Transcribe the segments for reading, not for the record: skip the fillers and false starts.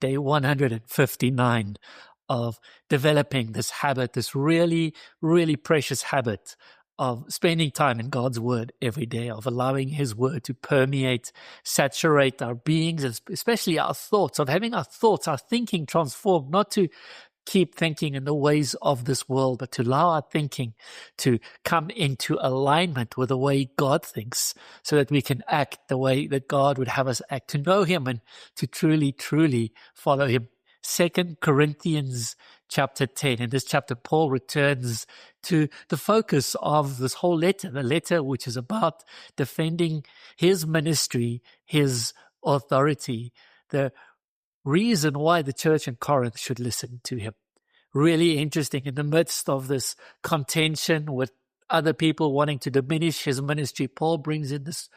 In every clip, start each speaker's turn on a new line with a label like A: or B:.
A: day 159 of developing this habit, this really, really precious habit of spending time in God's word every day, of allowing his word to permeate, saturate our beings, especially our thoughts, of having our thoughts, our thinking transformed, not to keep thinking in the ways of this world, but to allow our thinking to come into alignment with the way God thinks, so that we can act the way that God would have us act, to know him and to truly, truly follow him. 2 Corinthians chapter 10. In this chapter, Paul returns to the focus of this whole letter, the letter which is about defending his ministry, his authority, the reason why the church in Corinth should listen to him. Really interesting, in the midst of this contention with other people wanting to diminish his ministry, Paul brings in this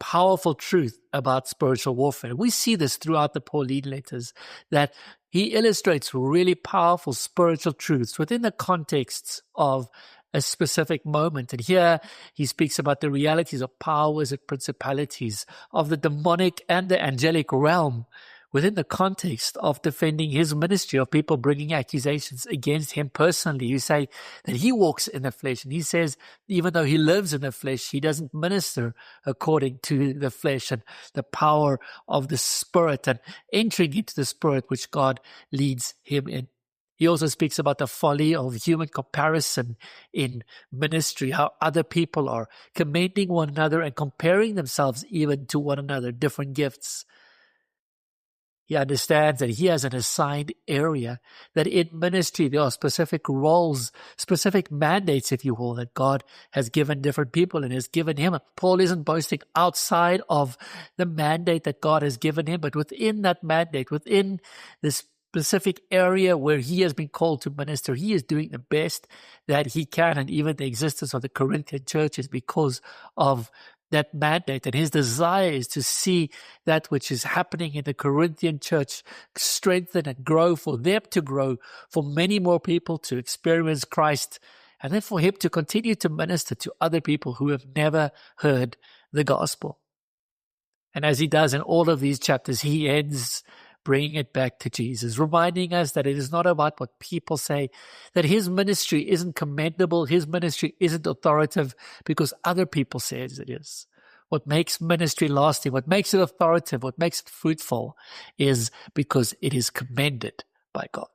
A: powerful truth about spiritual warfare. We see this throughout the Pauline letters, that he illustrates really powerful spiritual truths within the contexts of a specific moment. And here he speaks about the realities of powers and principalities, of the demonic and the angelic realm, within the context of defending his ministry, of people bringing accusations against him personally, who say that he walks in the flesh. And he says, even though he lives in the flesh, he doesn't minister according to the flesh, and the power of the Spirit, and entering into the Spirit which God leads him in. He also speaks about the folly of human comparison in ministry, how other people are commending one another and comparing themselves even to one another, different gifts. He understands that he has an assigned area, that in ministry there are specific roles, specific mandates, if you will, that God has given different people and has given him. Paul isn't boasting outside of the mandate that God has given him, but within that mandate, within this specific area where he has been called to minister, he is doing the best that he can. And even the existence of the Corinthian church is because of that mandate, and his desire is to see that which is happening in the Corinthian church strengthen and grow, for them to grow, for many more people to experience Christ, and then for him to continue to minister to other people who have never heard the gospel. And as he does in all of these chapters, he ends bringing it back to Jesus, reminding us that it is not about what people say, that his ministry isn't commendable, his ministry isn't authoritative because other people say it is. What makes ministry lasting, what makes it authoritative, what makes it fruitful is because it is commended by God.